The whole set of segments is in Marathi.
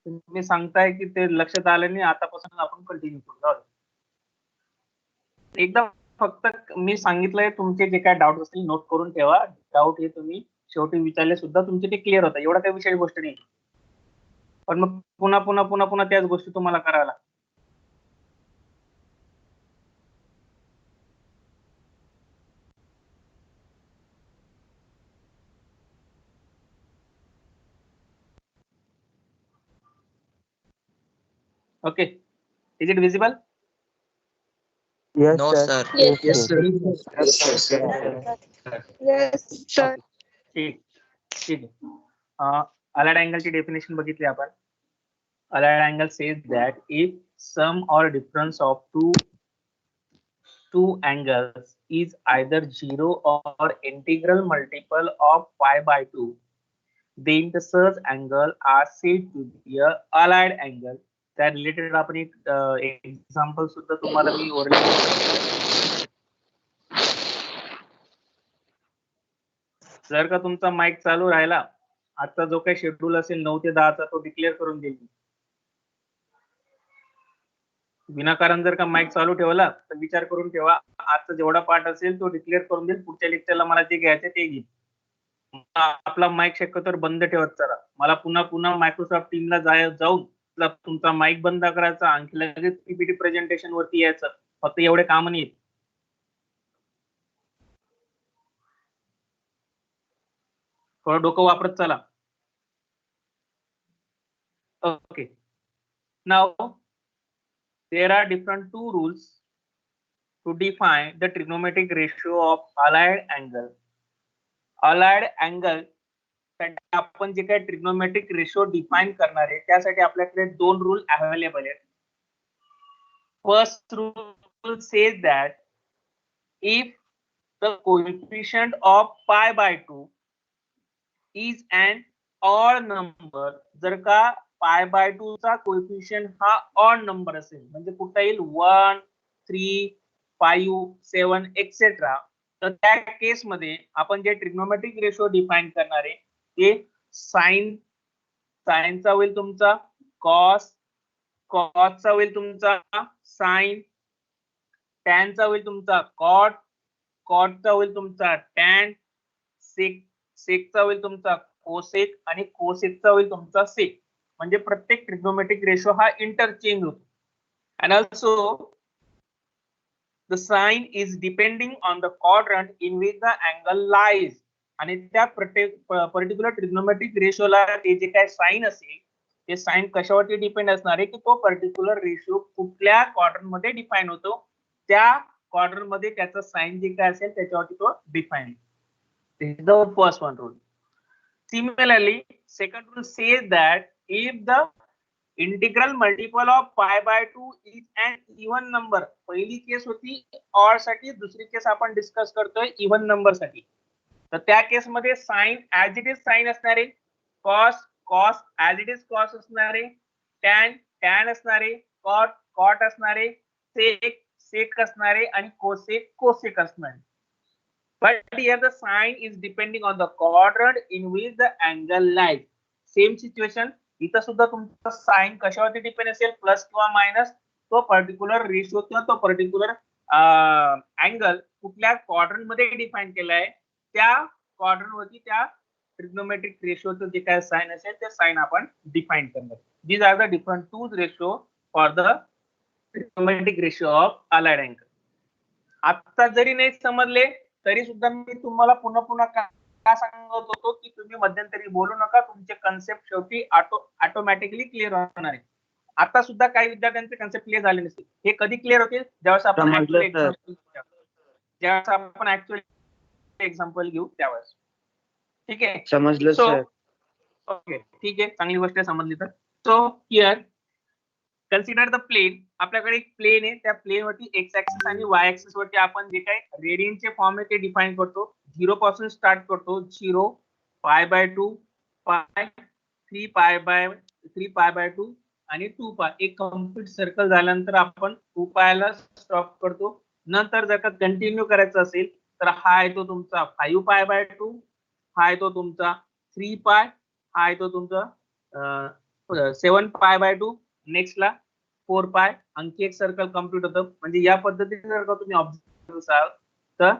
तुम्ही सांगताय की ते लक्षात आलं नाही, आतापासून आपण कंटिन्यू करू. जाऊ दे. एकदा फक्त मी सांगितलंय, तुमचे जे काय डाऊट असतील नोट करून ठेवा. डाऊट हे तुम्ही शेवटी विचारले सुद्धा तुमचे ते क्लिअर होतं. एवढा काही विषय गोष्ट नाही. पण मग पुन्हा पुन्हा पुन्हा पुन्हा त्याच गोष्टी तुम्हाला कराव्या लागतात. Okay, is it visible? Yes, No, sir. sir. Yes, sir. Yes, sir. ठीक ठीक आहे. अलाइड अँगलची डेफिनेशन बघितली आपण. Allied angle says that if sum or difference of two angles is either 0 or integral multiple of pi by 2, then the such angle are said to be a allied angle. त्या रिलेटेड आपण एक एक्झाम्पल सुद्धा तुम्हाला मी जर का तुमचा माईक चालू राहिला, आजचा जो काही शेड्यूल असेल 9 ते 10 चा, तो डिक्लेअर करून देईल. विनाकारण जर का माईक चालू ठेवला तर विचार करून ठेवा, आजचा जेवढा पार्ट असेल तो डिक्लेअर करून देईल. पुढच्या लेक्चरला मला जे घ्यायचं ते घेईल. आपला माईक शक्यतो बंद ठेवत चला. मला पुन्हा पुन्हा मायक्रोसॉफ्ट टीमला जाऊन तुमचा माईक बंद करायचा, आणखी लगेच पीपीटी प्रेझेंटेशन वरती यायचं. फक्त एवढे काम नाही. थोडं डोकं वापरत चला. Okay, now there are different two rules to define the trigonometric ratio of allied angle. Allied angle साठी आपण जे काही ट्रिग्नोमेट्रिक रेशो डिफाइन करणार आहे, त्यासाठी आपल्याकडे दोन रूल अवेलेबल आहेत. First rule says that if the coefficient of pi by 2 is an odd number, जर का पाय बाय 2 चा कोएफिशिएंट हा ऑड नंबर असेल, म्हणजे कुठला येईल 1, 3, 5, 7 एक्सेट्रा, तर त्या केस मध्ये आपण जे ट्रिग्नोमेट्रिक रेशो डिफाइन करणार आहे ते साइनचा होईल तुमचा कॉस, कॉसचा होईल तुमचा साइन, टॅनचा होईल तुमचा कॉट, कॉटचा होईल तुमचा टॅन, सेकचा होईल तुमचा कोसेक आणि कोसेकचा होईल तुमचा सेक. म्हणजे प्रत्येक ट्रिग्नोमेट्रिक रेशो हा इंटरचेंज होतो. And also the sign is depending on the quadrant in which the angle lies. आणि त्या पर्टिक्युलर ट्रिग्नोमेट्रिक रेशोला ते जे काय साइन असेल ते साइन कशावरती डिपेंड असणार आहे की तो पर्टिक्युलर रेशो कुठल्या क्वाड्रंट मध्ये डिफाइन होतो, त्या क्वाड्रंट मध्ये त्याचा साइन जे काय असेल त्याच्यावरती तो define. This is the first one rule. Similarly, second rule says that if the integral multiple of pi by 2 is an even number. पहिली केस होती ऑड साठी, दुसरी केस आपण डिस्कस करतोय इवन नंबर साठी. तर त्या केस मध्ये sine as it is sine असणार आहे, cos cos as it is cos असणार आहे, टॅन टॅन असणार आहे, कॉट कॉट असणार आहे, सेक सेक असणार आहे आणि कोसेक कोसेक असणार आहे. But here the sign is depending on the quadrant in which the angle lies. Same situation, इथं सुद्धा तुमचा साइन कशावरती डिपेंड असेल, प्लस किंवा मायनस, तो पर्टिक्युलर रेशो किंवा तो पर्टिक्युलर अँगल कुठल्या क्वाड्रंट मध्ये डिफाइन केलाय, त्या क्वाड्रंट वरती त्या ट्रिग्नोमेट्रिक रेशोचं जे काय साइन असेल ते साइन आपण डिफाइन करणार. These are the different two ratio for the trigonometric ratio of allied angle. आता जरी नाही समजले तरी सुद्धा मी तुम्हाला पुन्हा पुन्हा का सांगत होतो की तुम्ही मध्यंतरी बोलू नका, तुमचे कन्सेप्ट शेवटी ऑटोमॅटिकली क्लिअर होणार आहे. आता सुद्धा काही विद्यार्थ्यांचे कन्सेप्ट क्लिअर झाले नसतील. हे कधी क्लिअर होतील, ज्यावेळेस आपण ऍक्च्युअली एक्झाम्पल घेऊ त्यावेळेस. ठीक आहे, समजलं सर. ओके ठीक आहे, चांगली गोष्ट समजली. तर so here consider the plane. आपल्याकडे एक प्लेन आहे, त्या प्लेन वरती एक्स ऍक्सिस आणि वाय ऍक्सिस वरती आपण जे काही रेडियनचे फॉर्म आहे ते डिफाइन करतो. 0 पासून स्टार्ट करतो. 0, पाय बाय 2, पाय, 3 पाय बाय 2 आणि 2 पाय. एक कम्प्लीट सर्कल झाल्यानंतर आपण 2 पायला स्टॉप करतो. नंतर जर का कंटिन्यू करायचं असेल तर हा येतो तुमचा 5 पाय बाय 2, हा येतो तुमचा 3 पाय, हा येतो तुमचा 7 पाय बाय 2, नेक्स्ट ला 4 पाय, आणखी एक सर्कल कम्प्लीट होतं. म्हणजे या पद्धतीने जर का तुम्ही ऑब्झर्व असाल तर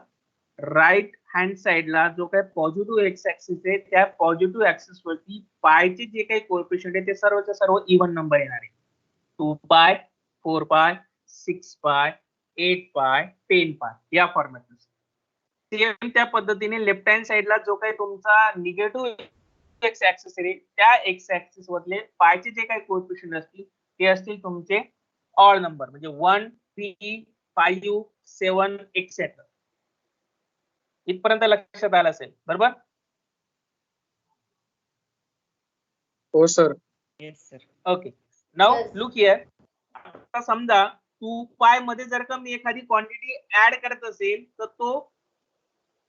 राईट हँड साइडला जो काही पॉझिटिव्ह एक्स ऍक्सिस आहे त्या पॉझिटिव्ह ऍक्सिस वरती पायचे जे काही कोएफिशियंट आहे ते सर्वचे सर्व इव्हन नंबर येणार आहे. 2 पाय, 4 पाय, 6 पाय, 8 पाय, 10 पाय या फॉर्मॅटमध्ये. सेम त्या पद्धतीने लेफ्ट हँड साइडला जो काही तुमचा निगेटिव्ह एक्स ऍक्सिस आहे त्या एक्स ऍक्सिस वरले पायचे जे काही कोएफिशियंट असतील ते असतील तुमचे ऑड नंबर, म्हणजे 1, 3, 5, 7 एक्सेट्रा. इथपर्यंत लक्षात आलं असेल, बरोबर? हो sir. Yes sir. Okay, now look here. आता समजा 2 पाय मध्ये जर का मी एखादी क्वांटिटी ऍड करत असेल तर तो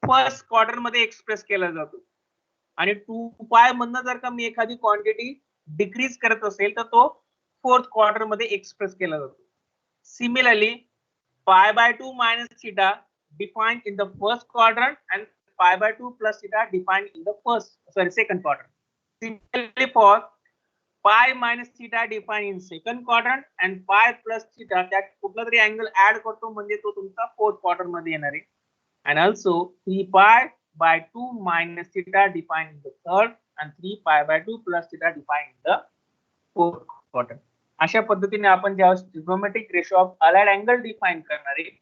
फर्स्ट क्वार्टर मध्ये एक्सप्रेस केला जातो, आणि 2 पाय मधनं जर का मी एखादी क्वांटिटी डिक्रीज करत असेल तर तो फोर्थ क्वार्टर मध्ये एक्सप्रेस केला जातो. Similarly pi by 2 minus theta defined in the first quadrant and pi by 2 plus theta defined in the second quadrant. Similarly for pi minus theta defined in second quadrant and pi plus theta त्यात कुठला तरी अँगल ऍड करतो म्हणजे तो तुमचा फोर्थ क्वार्टर मध्ये येणार आहे. And also 3 pi by 2 minus theta defined in the third and 3 pi by 2 plus theta defined in the fourth quadrant. अशा पद्धतीने आपण ज्यावेळेस trigonometric ratio of allied angle define करणार आहे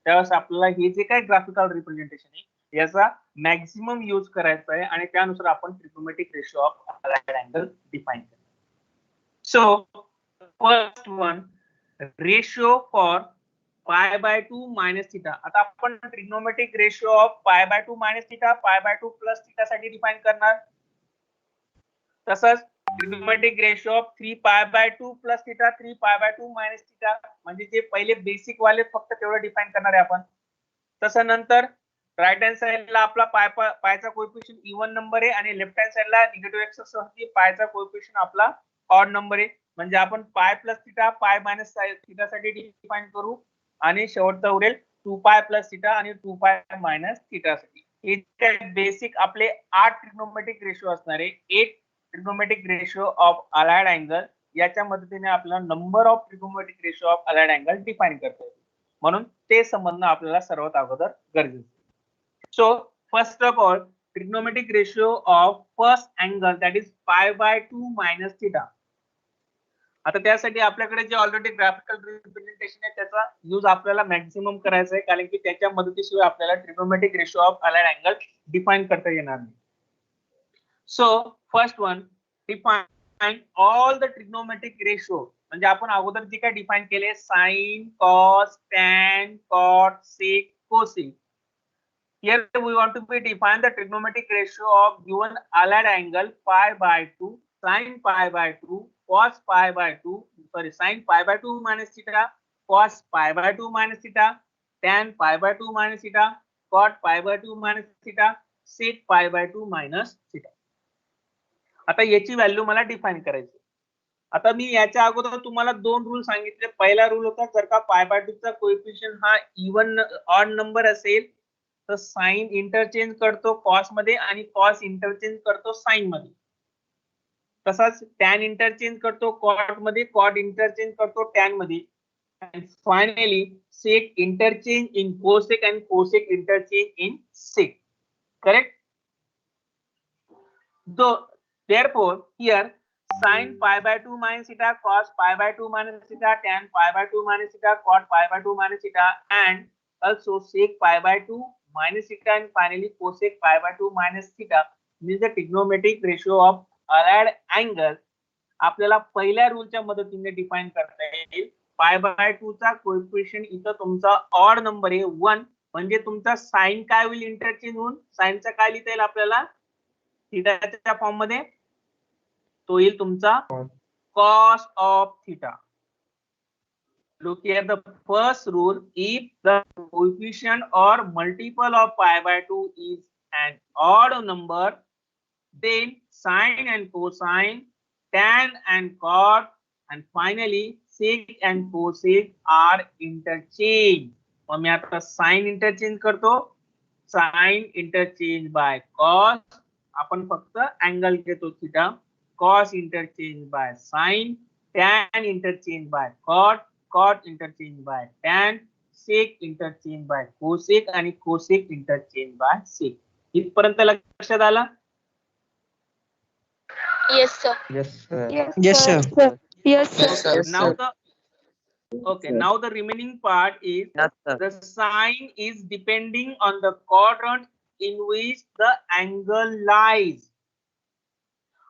त्यावेळेस आपल्याला हे जे काही ग्राफिकल रिप्रेझेंटेशन आहे याचा मॅक्सिमम यूज करायचा आहे आणि त्यानुसार आपण trigonometric ratio of allied angle define करणार. So first one, ratio for pi by 2 minus theta. आता आपण trigonometric ratio of pi by 2 minus theta, pi by 2 plus theta साठी डिफाइन करणार. तसंच ट्रिग्नोमेट्रिक रेशो ऑफ 3 पाय बाय 2 प्लस थीटा, 3 पाय बाय 2 मायनस थीटा, म्हणजे जे पहिले बेसिक वाले फक्त तेवढं डिफाइन करणार आहे आपण. तसं नंतर राईट हँड साइडला आपला पायचा कोएफिशियंट इव्हन नंबर आहे आणि लेफ्ट हँड साइडला निगेटिव्ह एक्स असते पायचा कोएफिशियंट आपला ऑड नंबर आहे. म्हणजे आपण पाय plus theta, pi minus theta साठी डिफाइन करू आणि शेवटचा उरेल 2 पाय प्लस थीटा आणि 2 पाय मायनस थीटा साठी. हे बेसिक आपले 8 ट्रिग्नोमेट्रिक रेशो असणार आहे. 8 trigonometric ratio of allied angle याच्या मदतीने आपल्याला number of trigonometric ratio of allied angle define करता येईल, म्हणून ते समजणं आपल्याला सर्वात अगोदर गरजेचं. So first of all trigonometric ratio of first angle that is पाय बाय 2 मायनस थीटा. आता त्यासाठी आपल्याकडे जे ऑलरेडी ग्राफिकल रिप्रेझेंटेशन आहे त्याचा यूज आपल्याला मॅक्सिमम करायचा आहे, कारण की त्याच्या मदतीशिवाय आपल्याला trigonometric ratio of allied angle define करता येणार नाही. So first one, define all the trigonometric ratio. म्हणजे आपण अगोदर जे काय डिफाइन केले sine, cos, tan, cot, sec, cosec. Here we want to be define the trigonometric ratio of given allied angle pi by 2, sin pi by 2, cos pi by 2, sin pi by 2 minus theta, cos pi by 2 minus theta, tan pi by 2 minus theta, cot pi by 2 minus theta, sec pi by 2 minus theta. आता याची व्हॅल्यू मला डिफाइन करायची. आता मी याच्या अगोदर तुम्हाला दोन रूल सांगितले. पहिला रूल होता जर का पाय बाय 2 चा कोएफिशियंट हा इव्हन ऑड नंबर असेल तर साइन इंटरचेंज करतो कॉस मध्ये आणि कॉस इंटरचेंज करतो साइन मध्ये. तसाच टॅन इंटरचेंज करतो कॉट मध्ये, कॉट इंटरचेंज करतो टॅन मध्ये. and finally sec interchange in cosec and cosec interchange in sec. Correct? Therefore here sin pi by 2 minus theta, cos pi by 2 minus theta, tan pi by 2 minus theta, cot pi by 2 minus theta, and also sec pi by 2 minus theta, and finally cosec pi by 2 minus theta means the trigonometric ratio of allied angle. आपल्याला पहिल्या रूलच्या मदतीने डिफाइन करता येईल. पाय बाय 2 चा कोएफिशियंट इथं तुमचा ऑड नंबर आहे 1, म्हणजे तुमचा साइन काय होईल इंटरचेंज होऊन साइनचा काय लिहिता येईल आपल्याला थीटाच्या फॉर्म मध्ये, तो येईल तुमचा cos of theta. Look here, the first rule, if the coefficient or multiple of pi by 2 is an odd number, then sine and cosine, tan and cot, and finally sec and cosec are interchanged. मग मी आता साइन इंटरचेंज करतो, साइन इंटरचेंज बाय कॉस, आपण फक्त अँगल घेतो theta, cos interchanged by sin, tan interchanged by cot, cot interchanged by tan, sec interchanged by cosec आणि cosec interchanged by sec. इथपर्यंत लक्षात आलं? Yes, sir. Yes, sir. Yes, sir. Yes, sir. Okay, Yes, now sir. now the remaining part is Yes, sir. the sign is depending on the quadrant in which the angle lies.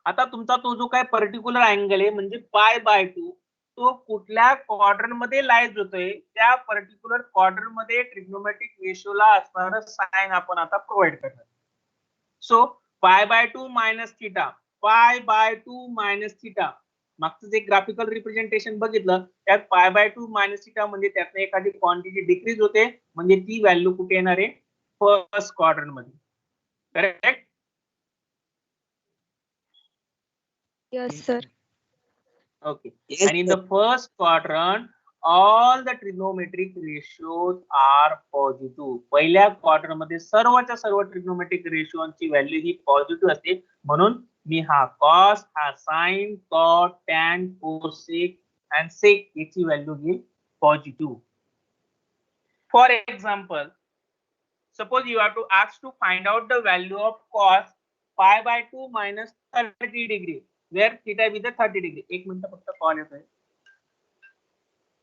आता तुमचा तो जो काय पर्टिक्युलर अँगल आहे म्हणजे π/2 तो कुठल्या क्वाड्रंट मध्ये लाईज होतोय त्या पर्टिक्युलर क्वाड्रंट मध्ये ट्रिग्नोमेट्रिक रेशोला असणारं साइन आपण आता प्रोव्हाइड करणार. So π/2 minus theta, π/2 minus theta, मागचं जे ग्राफिकल रिप्रेझेंटेशन बघितलं त्यात π/2 मायनस थिटा म्हणजे त्यातनं एखादी क्वांटिटी डिक्रीज होते म्हणजे ती व्हॅल्यू कुठे येणार आहे फर्स्ट क्वाड्रंट मध्ये. Correct? Yes, sir. Okay. And in the first quadrant, all the trigonometric ratios are positive. पहिल्या क्वाड्रंट मध्ये सर्वच्या सर्व ट्रिग्नोमेट्रिक रेशोची व्हॅल्यू ही पॉझिटिव्ह असते. म्हणून मी हा cos, हा sin, cot, tan, cosec and sec याची व्हॅल्यू घेईल positive. For example, suppose you have to ask to find out the value of cos π/2 minus 30 degree. Where theta with the 30 degree. एक मिनिट फक्त कॉल येतोय.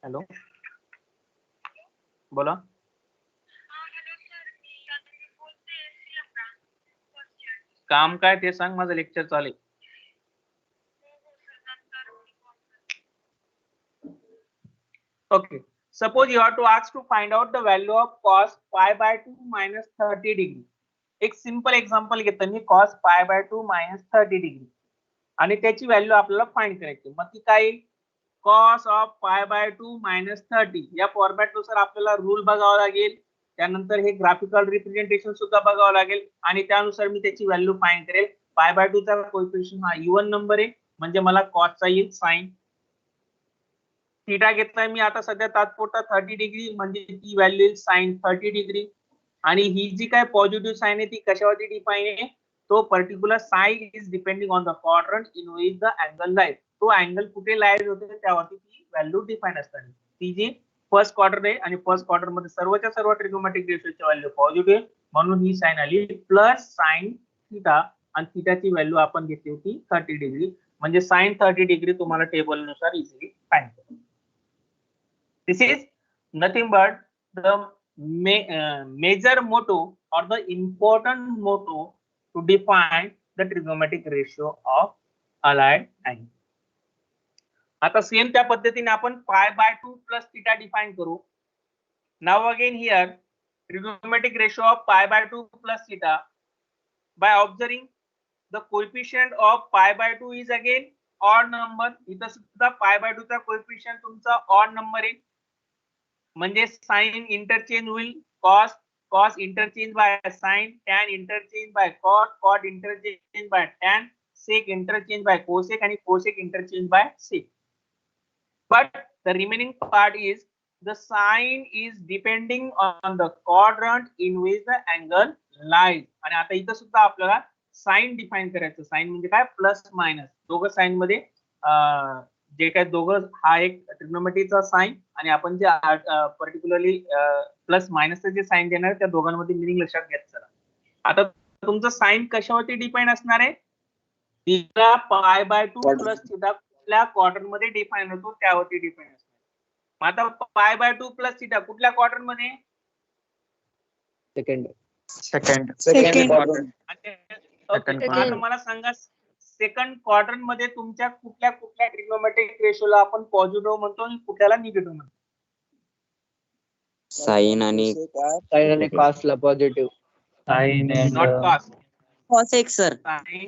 हॅलो, बोला. काम काय ते सांग, माझं लेक्चर चालू आहे. Okay. Suppose you have to ask to find out the value of cos π/2 minus 30 degree. एक सिंपल एक्झाम्पल घेतो मी cos π/2 minus 30 degree आणि त्याची व्हॅल्यू आपल्याला फाइंड करायची. मग ती काय येईल? cos of π/2 minus 30 या फॉर्मॅट नुसार आपल्याला रूल बघावा लागेल. त्यानंतर हे ग्राफिकल रिप्रेझेंटेशन सुद्धा बघावं लागेल आणि त्यानुसार मी त्याची व्हॅल्यू फाइंड करेल. π/2 चा कोएफिशिएंट हा इवन नंबर आहे म्हणजे मला cos चा येईल sin. थीटा घेतलाय मी आता सध्या तात्पुरता 30 डिग्री म्हणजे ती व्हॅल्यू येईल sin 30 डिग्री. आणि ही जी काय पॉझिटिव्ह साइन आहे ती कशावरती डिफाइन आहे? तो particular sign is depending on the quadrant in which the angle lies. तो अँगल कुठे लाईज होते त्यावरती ती व्हॅल्यू डिफाइन असतात. ती जी फर्स्ट क्वाड्रंट आहे आणि फर्स्ट क्वाड्रंट मध्ये सर्वच्या सर्व ट्रिग्नोमेट्रिक रेशोची व्हॅल्यू पॉझिटिव्ह आहे म्हणून ही साइन आली प्लस साइन थिटा आणि थिटाची व्हॅल्यू आपण घेतली होती 30 डिग्री म्हणजे साइन 30 डिग्री तुम्हाला टेबल नुसार इझिली फाइंड करा. This is nothing but the major motto or the important motto to define the trigonometric ratio of allied angle. आता सेम त्या पद्धतीने आपण π/2 plus theta define करू. Now again here trigonometric ratio of π/2 plus theta by observing the coefficient of π/2 is again odd number. इथं सुद्धा π/2 चा कोएफिशिएंट तुमचा odd number आहे म्हणजे साइन इंटरचेंज होईल cos, cos interchange by sin, tan interchange by cot, cot interchange by tan, sec interchange by cosec आणि cosec interchange by sec. But the remaining part is the sign is depending on the quadrant in which the angle lies. आणि आता इथं सुद्धा आपल्याला साइन डिफाइन करायचं. साइन म्हणजे काय? Plus minus. दोघं साइन मध्ये जे काय दोघं हा एक ट्रिग्नोमेट्रीचा साइन आणि आपण जे पर्टिक्युलरली प्लस मायनसचं जे साइन देणार त्या दोघांमध्ये मिनिंग लक्षात घ्यायचं. चला आता तुमचं साइन कशावरती डिपेंड असणार आहे? थिटा π/2 प्लस थिटा कुठल्या क्वाड्रंट मध्ये डिफाइन होतो त्यावरती डिपेंड असणार. आता π/2 प्लस थिटा कुठल्या क्वाड्रंट मध्ये? Second. Second. आता मला सांगा सेकंड क्वाड्रंट मध्ये तुमच्या कुठल्या कुठल्या ट्रिग्नोमेट्रिक रेशोला आपण पॉझिटिव्ह म्हणतो आणि कुठल्याला निगेटिव्ह म्हणतो? साइन आणि cos ला positive. Sine not cos. cosec sir.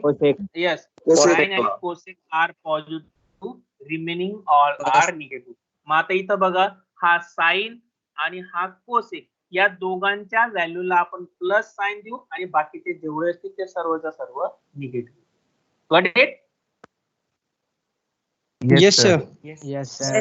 cosec. Yes, Cosec. sin and cosec are positive, remaining all are negative. मग आता इथं बघा हा साइन आणि हा कोसेक या दोघांच्या व्हॅल्यूला आपण प्लस साइन देऊ आणि बाकीचे जेवढे असतील ते सर्वच्या सर्व negative. Got it? Yes, sir. Yes, sir.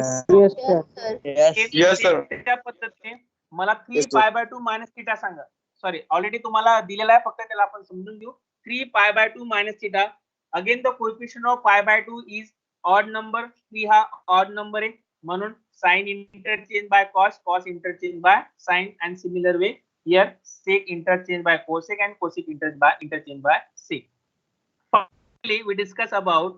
Yes, sir. त्या पद्धतीने मला 3 Yes, sir. π/2 मायनस थिटा सांगा. सॉरी ऑलरेडी तुम्हाला दिलेला आहे फक्त त्याला आपण समजून घेऊ. 3 π/2 minus theta again the coefficient of pi by 2 is odd number. 3 हा ऑड नंबर आहे म्हणून sine interchange by cos, cos interchange by sine and similar way here sec interchange by cosec and cosec interchange by sec. Finally, we discuss about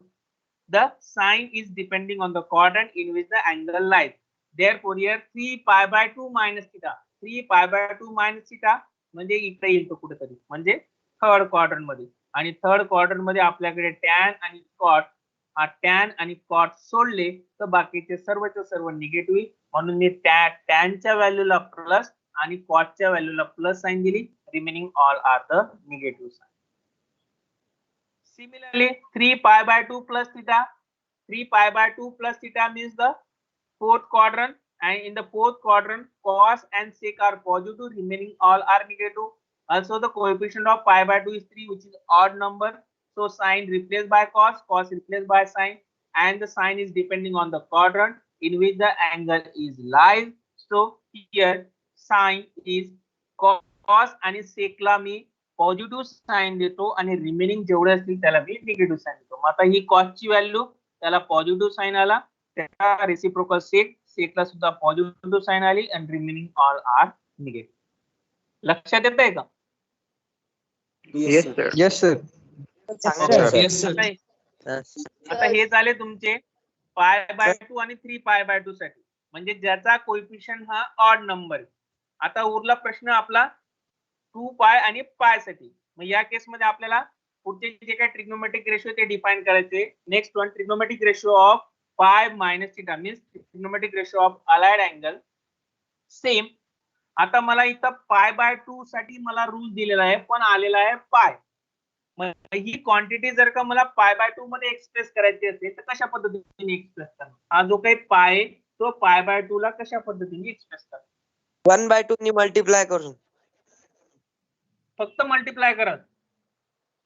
the sign is depending on the quadrant in which the angle lies. Therefore, here 3 pi by 2 minus theta. 3 pi by 2 minus theta म्हणजे इकडे येईल तो कुठेतरी म्हणजे थर्ड क्वाड्रंट मध्ये. आणि थर्ड क्वाड्रंट मध्ये आपल्याकडे टॅन आणि कॉट, हा टॅन आणि कॉट सोडले तर बाकीचे सर्वच्या सर्व निगेटिव्ह, म्हणून मी टॅनच्या व्हॅल्यूला प्लस आणि कॉटच्या व्हॅल्यूला प्लस साइन दिली. Remaining all are the negative sign. Similarly, 3 pi by 2 plus theta. 3 pi by 2 plus theta means the fourth quadrant, and in the fourth quadrant, cos and sec are positive, remaining all are negative. Also, the coefficient of pi by 2 is 3, which is odd number. So, sin replaced by cos, cos replaced by sin, and the sign is depending on the quadrant in which the angle is lies. So, here sin is cos आणि sec ला मी पॉझिटिव्ह साइन देतो आणि रिमेनिंग जेवढे असतील त्याला मी निगेटिव्ह साइन देतो. मग आता ही कॉसची व्हॅल्यू त्याला पॉझिटिव्ह साइन आला, त्याला रेसिप्रोकल सेक, सेकला सुद्धा पॉझिटिव्ह साइन आली आणि रिमेनिंग ऑल आर निगेटिव्ह. लक्षात येत आहे का? Yes, sir. Yes, sir. Yes, sir. आता हे झाले तुमचे पाय बाय 2 आणि 3 पाय बाय 2 साठी, म्हणजे ज्याचा कोएफिशियंट हा ऑड नंबर. आता उरला प्रश्न आपला 2 पाय आणि पाय साठी. मग या केस मध्ये आपल्याला पुढचे जे काही ट्रिग्नोमेट्रिक रेशियो ते डिफाइन करायचे. Next one, trigonometric ratio of pi minus theta means trigonometric ratio of allied angle. Same आता मला इथं पाय बाय 2 साठी मला रूल दिलेला आहे पण आलेला आहे पाय. मग ही क्वांटिटी जर का मला पाय बाय 2 मध्ये एक्सप्रेस करायची असेल तर कशा पद्धतीने एक्सप्रेस करणार? हा जो काही पाय आहे तो पाय बाय 2 ला कशा पद्धतीने एक्सप्रेस करणार? 1/2 नी मल्टिप्लाय करून. फक्त मल्टिप्लाय करत.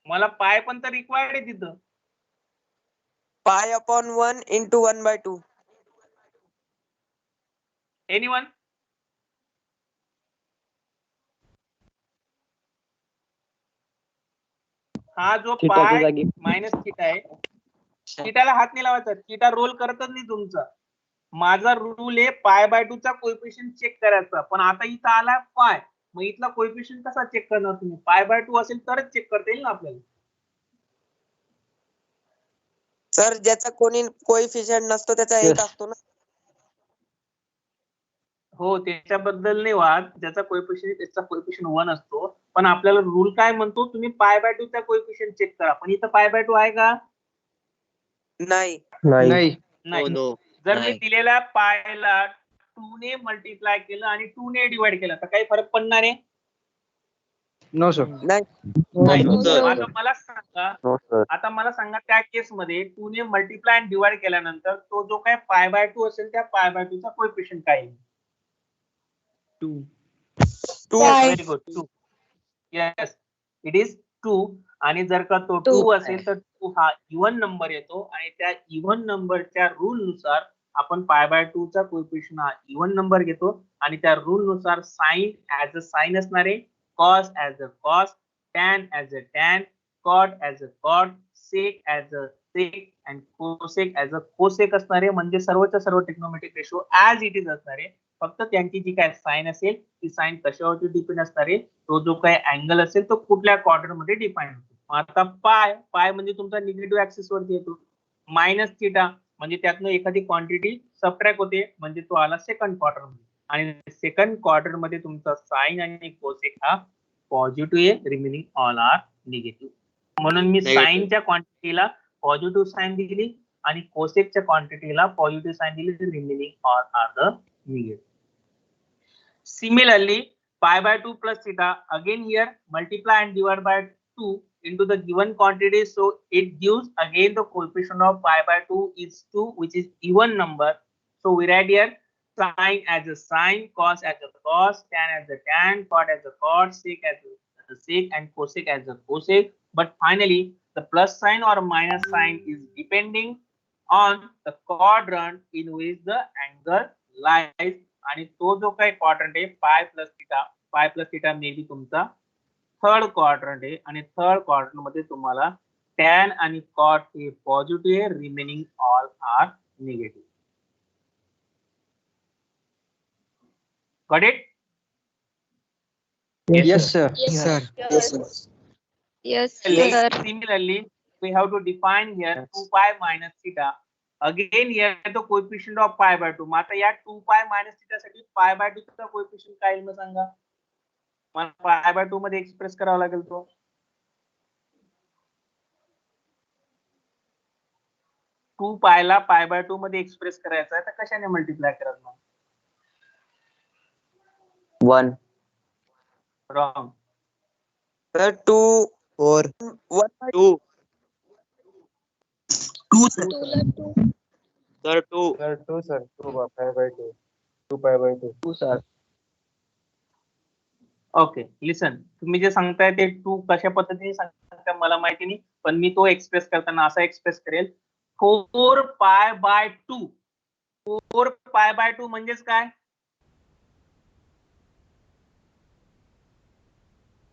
मला पाय पण तर रिक्वायर्ड आहे तिथं. Pi upon 1 into 1/2. एनीवन? हा जो पाय मायनस थीटा आहे, थीटाला हात नाही लावायचा, थीटा रोल करतच नाही तुमचा. माझा रूल आहे पाय बाय 2 चा कोएफिशियंट चेक करायचा, पण आता इथं आला पाय, मग इथला कोएफिशियंट कसा चेक करणार तुम्ही? पाय बाय 2 असेल तरच चेक करता येईल ना आपल्याला. सर ज्याचा कोणी कोएफिशियंट नसतो त्याचा 1 असतो ना. हो, त्याच्याबद्दल नाही वाद. ज्याचा कोएफिशियंट त्याचा कोएफिशियंट 1 असतो, पण आपल्याला रूल काय म्हणतो, तुम्ही पाय बाय 2 चा कोएफिशियंट चेक करा. पण इथं पाय बाय 2 आहे का? नाही. नाही. नाही. जर मी दिलेल्या पायला 2 ने मल्टिप्लाय केलं आणि 2 ने डिवाइड केलं तर काही फरक पडणार आहे? No, sir. नाही. आता मला सांगा त्या केस मध्ये 2 ने मल्टिप्लाय आणि डिवाइड केल्यानंतर तो जो काय पाय बाय 2 असेल त्या पाय बाय 2 चा कोएफिशियंट काय आहे? 2. Very good, 2. Yes, it is 2. आणि जर का तो 2 असेल तर 2 हा इव्हन नंबर येतो आणि त्या इव्हन नंबरच्या रूल नुसार आपण पाय बाय 2 चा कोएफिशियंट हा इव्हन नंबर घेतो आणि त्या रूल नुसार साइन ऍज अ साइन असणार आहे, cos as a cos, tan as a tan, cot as a cot, sec as a sec and cosec as a cosec असणार आहे. म्हणजे सर्वच्या सर्व trigonometric ratio as it is असणार आहे. फक्त त्यांची जी काय साइन असेल ती साइन कशावरती डिपेंड असणार आहे, तो जो काय अँगल असेल तो कुठल्या क्वाड्रंट मध्ये डिफाइन होतो. आता पाय, पाय म्हणजे तुमचा निगेटिव्ह ऍक्सिस वरती येतो. मायनस थीटा म्हणजे त्यातनं एखादी क्वांटिटी सबट्रॅक्ट होते म्हणजे तो आला सेकंड क्वाड्रंट मध्ये. आणि सेकंड क्वार्टर मध्ये तुमचा साइन आणि कोसेक हा पॉझिटिव्ह आहे, रिमेनिंग ऑल आर निगेटिव्ह. म्हणून मी साइनच्या क्वांटिटीला पॉझिटिव्ह साइन दिली आणि कोसेकच्या क्वांटिटीला पॉझिटिव्ह साइन दिली, remaining all are the negative. Similarly pi by 2 plus theta, again here multiply and divide by 2 into the given quantity, so it gives again the coefficient of pi by 2 is 2, which is even number. So we write here sin as a sin, cos as a cos, tan as a tan, cot as a cot, sec as a sec and cosec as a cosec. But finally the plus sign or minus sign is depending on the quadrant in which the angle lies. आणि तो जो काही क्वाड्रंट आहे पाय प्लस थीटा मे बी तुमचा थर्ड क्वाड्रंट आहे आणि थर्ड क्वाड्रंट मध्ये तुम्हाला टॅन आणि कॉट हे पॉझिटिव्ह आहे, remaining all are negative. Got it? Yes, sir. Yes, sir. Similarly, we have to define here 2 pi minus theta. Again, here the coefficient of pi by 2. मग आता या 2 pi minus theta साठी pi by 2 चा coefficient काय येईल मग सांगा? मला pi by 2 मध्ये एक्सप्रेस करावा लागेल तो. 2 pi ला pi by 2 मध्ये एक्सप्रेस करायचा आहे तर कशाने मल्टिप्लाय करत मग? 1. रॉंग. तर 2 4 1 2 2 ला 2. तर 2 Sir, 2, sir. 2 pi by 2. 2 pi by 2. 2, sir. Okay, लिसन. तुम्ही जे सांगताय ते 2 कशा पद्धतीने सांगताय मला माहिती नाही, पण मी तो एक्सप्रेस करताना असा एक्सप्रेस करेल 4 pi by 2. 4 pi by 2 म्हणजेच काय?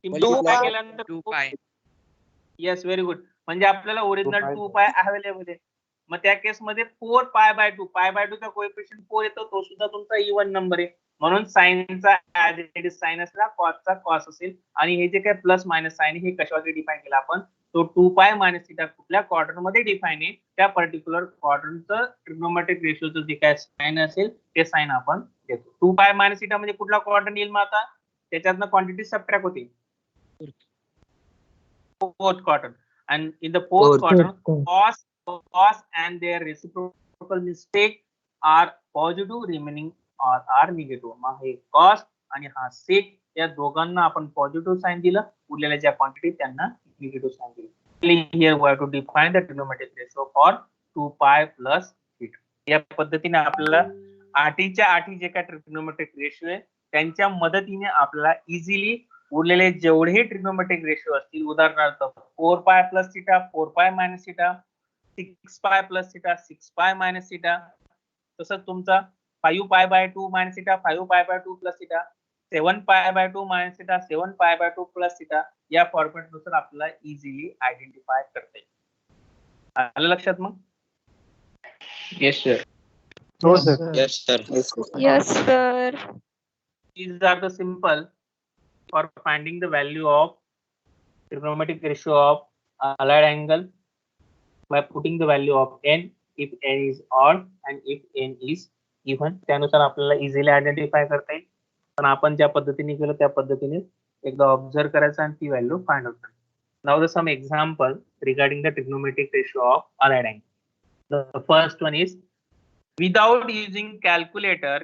Multiply केल्यानंतर 2 pi. Yes, very good. म्हणजे आपल्याला ओरिजिनल 2 pi अवेलेबल आहे. मग त्या केस मध्ये 4 pi by 2. pi by 2 चा कोएफिशियंट 4 येतो, तो सुद्धा तुमचा इव्हन नंबर आहे. म्हणून साइनचा ऍज इट इज साइन असला, कॉसचा कॉस असेल. आणि हे जे काय प्लस मायनस साइन हे कशामध्ये डिफाइन केलं आपण? तो 2 pi minus theta कुठल्या क्वाड्रंट मध्ये डिफाइन आहे, त्या पर्टिक्युलर क्वाड्रंटचं ट्रिग्नोमेट्रिक रेशोचं जे काय साइन असेल ते साइन आपण देतो. 2 pi minus theta म्हणजे कुठला क्वाड्रंट येईल मग आता? त्याच्यातनं क्वांटिटी सबट्रॅक्ट होते. Fourth quadrant, and in the fourth quadrant, cos and their reciprocal mistake are positive, remaining are negative. मग हे cos आणि हा sec या दोघांना आपण पॉझिटिव्ह साइन दिलं, उरलेल्या ज्या क्वांटिटी त्यांना निगेटिव्ह साइन दिलं. Here we have to define the trigonometric ratio for 2 pi plus theta. या पद्धतीने आपल्याला आठीच्या आठी जे काय ट्रिग्नोमेट्रिक रेशो आहे त्यांच्या मदतीने आपल्याला इझिली उरलेले जेवढे ट्रिग्नोमेट्रिक रेशो असतील, उदाहरणार्थ 4 pi plus theta, 4 pi minus theta, 6 pi plus theta, 6 pi minus theta, तसंच तुमचा 5 pi by 2 minus theta, 5 pi by 2 plus theta, 7 pi by 2 minus theta, 7 pi by 2 plus theta या फॉर्मॅट नुसार आपल्याला इझिली आयडेंटिफाय करता येईल. आलं लक्षात मग? Yes sir. No, sir. Yes, sir. Yes, sir. These are the simple for finding the value of trigonometric ratio of allied angle by putting the value of n if n is odd and if n is even. त्यानुसार आपल्याला इझिली आयडेंटिफाय करता येईल. पण आपण ज्या पद्धतीने केलं त्या पद्धतीने एकदा ऑब्झर्व करायचं आणि ती व्हॅल्यू फाइंड आउट करायची. Now the some example regarding the trigonometric ratio of allied angle. The first one is, without using calculator,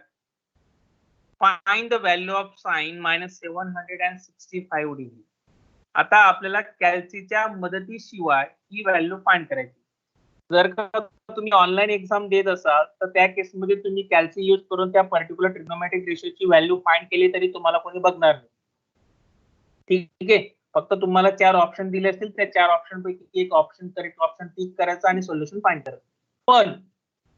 find the value of sin minus 765 degree. आता आपल्याला कॅल्सीच्या मदतीशिवाय ही व्हॅल्यू फाइंड करायची. जर का तुम्ही ऑनलाईन एक्झाम देत असाल तर त्या केसमध्ये तुम्ही कॅल्सी यूज करून त्या पर्टिक्युलर ट्रिग्नोमेट्रिक रेशोची व्हॅल्यू फाइंड केली तरी तुम्हाला कोणी बघणार नाही. ठीक आहे, फक्त तुम्हाला 4 ऑप्शन दिले असतील, त्या 4 ऑप्शन पैकी एक ऑप्शन करेक्ट ऑप्शन टिक करायचा आणि सोल्युशन फाइंड करायचं. पण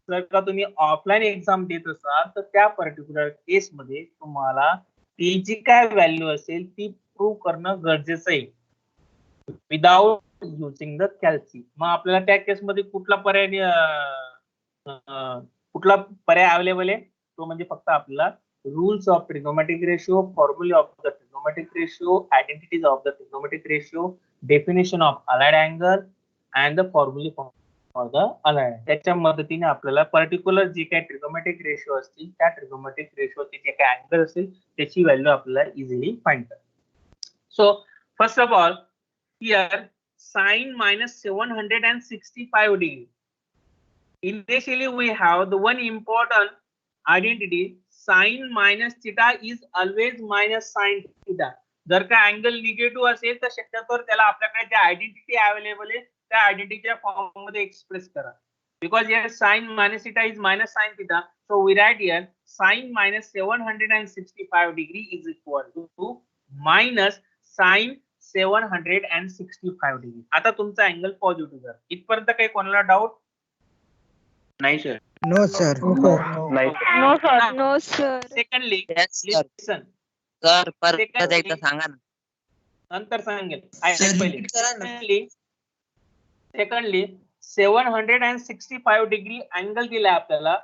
जर का तुम्ही ऑफलाईन एक्झाम देत असाल तर त्या पर्टिक्युलर केसमध्ये तुम्हाला ती जी काय व्हॅल्यू असेल ती प्रूव्ह करणं गरजेचं आहे विदाउट युजिंग द कॅल्सी. मग आपल्याला त्या केसमध्ये कुठला पर्याय अवेलेबल आहे? तो म्हणजे फक्त आपल्याला rules of trigonometric ratio, formula of the trigonometric ratio, identities of the trigonometric ratio, definition of allied angle and the formula for the allied. त्याच्या मदतीने आपल्याला पर्टिक्युलर जे काही ट्रिगोमेट्रिक रेशो असतील त्या ट्रिगोमेट्रिक रेशोचे जे काही अँगल असतील त्याची व्हॅल्यू आपल्याला इझिली फाइंड करता. So first of all here sin minus 765 degree. Initially we have the one important identity, sin minus theta is always minus sin theta. जर का अँगल निगेटिव्ह असेल तर शक्यतो त्याला आपल्याकडे जे आयडेंटिटी अवेलेबल आहे त्या आयडेंटिटीच्या फॉर्म मध्ये एक्सप्रेस करा. Because here sin minus theta is minus sin theta, so we write here sin minus 765 degree is equal to minus sin 765 degree. आता तुमचा अँगल पॉझिटिव्ह जर इथपर्यंत काही कोणाला डाऊट नाही sir? No, sir. No, sir. No, sir. Secondly Yes, sir. लिसन, सर परत एकदा सांगा ना. नंतर सांगेल. ऐक पहिले. Secondly, सेकंडली 765 डिग्री अँगल दिलाय आपल्याला.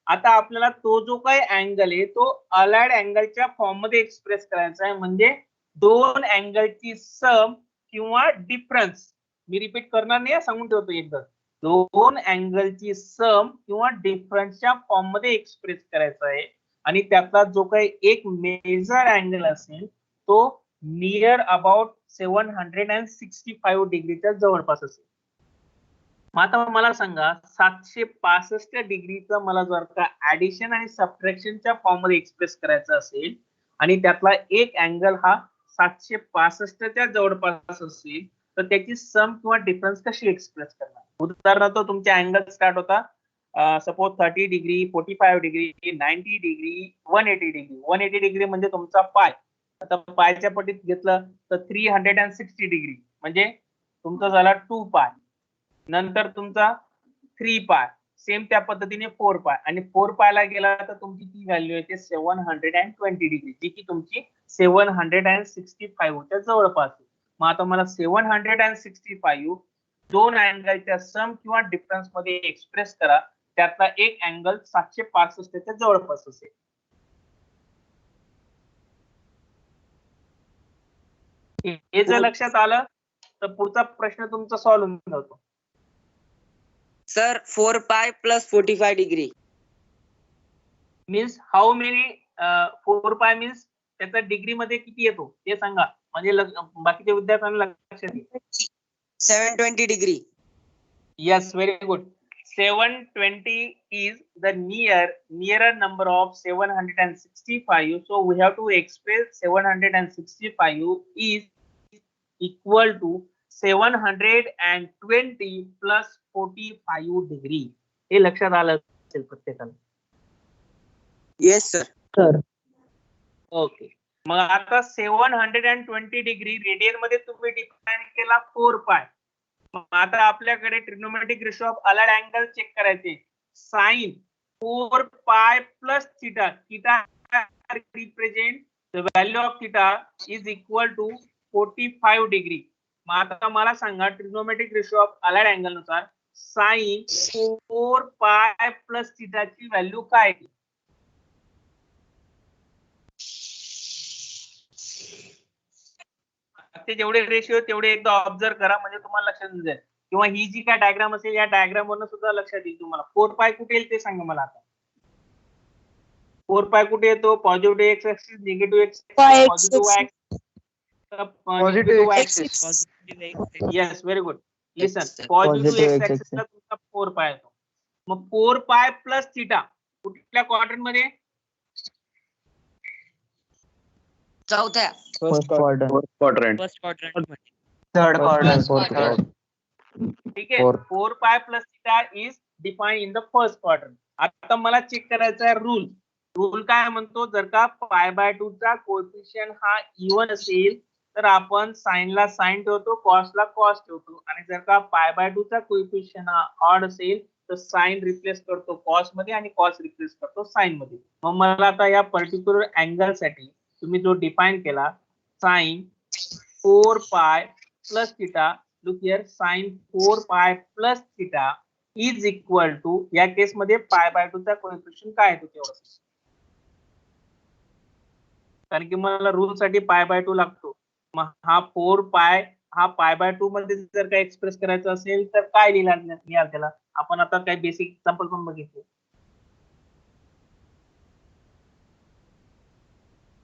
आता आपल्याला तो जो काही अँगल आहे तो अलाइड अँगलच्या फॉर्म मध्ये एक्सप्रेस करायचा आहे, म्हणजे दोन अँगलची सम किंवा डिफरन्स. मी रिपीट करणार नाही, सांगून ठेवतो एकदा. दोन अँगलची सम किंवा डिफरन्सच्या फॉर्म मध्ये एक्सप्रेस करायचा आहे, आणि त्यातला जो काही एक मेजर अँगल असेल तो नियर अबाउट 765 डिग्रीच्या जवळपास असेल. मग आता मला सांगा 765 डिग्रीचं मला जर का ऍडिशन आणि सबट्रॅक्शनच्या फॉर्म मध्ये एक्सप्रेस करायचं असेल आणि त्यातला एक अँगल हा 765च्या जवळपास असेल, तर त्याची सम किंवा डिफरन्स कशी एक्सप्रेस करणार? उदाहरणार्थ तुमचे अँगल स्टार्ट होता suppose 30 degree, 45 degree, 90 degree, 180 degree. 180 degree म्हणजे तुमचा पाय. आता पायच्या पटीत घेतलं तर 360 डिग्री म्हणजे तुमचा झाला 2 पाय. नंतर तुमचा 3 पाय, सेम त्या पद्धतीने 4 पाय, आणि 4 पायला गेला तर तुमची ती व्हॅल्यू येते 720 डिग्री, जी की तुमची 765च्या जवळपास आहे. मग आता मला 765 दोन अँगलच्या सम किंवा डिफरन्स मध्ये एक्सप्रेस करा, त्यातला एक अँगल 765च्या जवळपास असेल. हे जर लक्षात आलं तर पुढचा प्रश्न तुमचा सॉल्व्ह होऊन जातो. Sir 4 pi plus 45 degree means how many 4 पाय मीन्स त्याचा डिग्री मध्ये किती येतो ते सांगा, म्हणजे बाकीच्या विद्यार्थ्यांना लक्षात येईल. 720 degree. Yes, very good. 720 is the nearer number of 765. So we have to express 765 is equal to 720 plus 45 degree. हे लक्षात आलं असेल प्रत्येकाला. Yes sir. ओके, मग आता 720 डिग्री रेडियन मध्ये तुम्ही डिफाइन केला 4 पाय. आता आपल्याकडे trigonometric ratio of allied angle check करायचे. Sine 4 pi plus theta. Theta represent the value of theta is equal to 45 degree. मग आता मला सांगा trigonometric ratio of allied angle नुसार साइन 4 पाय प्लस थीटाची व्हॅल्यू काय आहे? ते जेवढे रेशिओ तेवढे एकदा ऑब्झर्व करा, म्हणजे तुम्हाला लक्षात येईल. किंवा ही जी काय डायग्राम असेल या डायग्राम वरून सुद्धा लक्षात येईल तुम्हाला. 4 पाय कुठे येईल ते सांगा मला आता. 4 पाय कुठे येतो? Positive X axis, negative X axis, positive axis. Yes, very good. Listen, positive X axis ला तुमचा 4 पाय येतो. मग 4 पाय प्लस थीटा कुठल्या क्वाड्रंट मध्ये? चौथ्या. First quadrant. Third quadrant. ठीक आहे. 4 pi plus theta is defined in the first quadrant. आता मला चेक करायचा आहे रूल. रूल काय म्हणतो, जर का π/2 चा कोएफिशियंट हा इव्हन असेल तर आपण साइनला साइन ठेवतो, कॉसला कॉस ठेवतो, आणि जर का π/2 चा कोएफिशियंट हा ऑड असेल तर साइन रिप्लेस करतो कॉस मध्ये आणि कॉस रिप्लेस करतो साइन मध्ये. मग मला आता या पर्टिक्युलर अँगल साठी तुम्ही जो डिफाइन केला sine 4 pi plus theta, look here, sine 4 pi plus theta is equal to, या केस मध्ये π/2 चा कोएफिशियंट काय येतो तेवढं, कारण की मला रूल साठी π/2 लागतो. मग हा 4 पाय हा π/2 मध्ये जर काय एक्सप्रेस करायचं असेल तर काय लिहाल त्याला? आपण आता काही बेसिक एक्झाम्पल पण बघितले.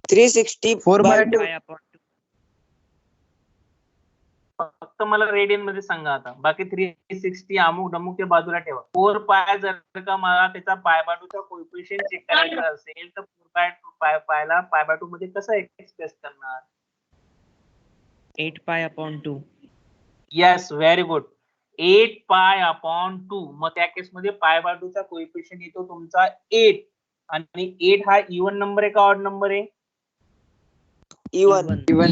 360/2. फक्त मला रेडियन मध्ये सांगा आता, बाकी 360 अमुक डमुकच्या बाजूला ठेवा. 4 पाय जर का मला त्याचा π/2 चा कोएफिशियंट चेक करायचा असेल तर 4 पायला π/2 मध्ये कसं एक्सप्रेस करणार? 8π/2. Yes, very good. 8π/2. मग त्या केस मध्ये π/2 चा कोएफिशियंट येतो तुमचा 8, आणि 8 हा इव्हन नंबर आहे का ऑड नंबर आहे? इवन नंबर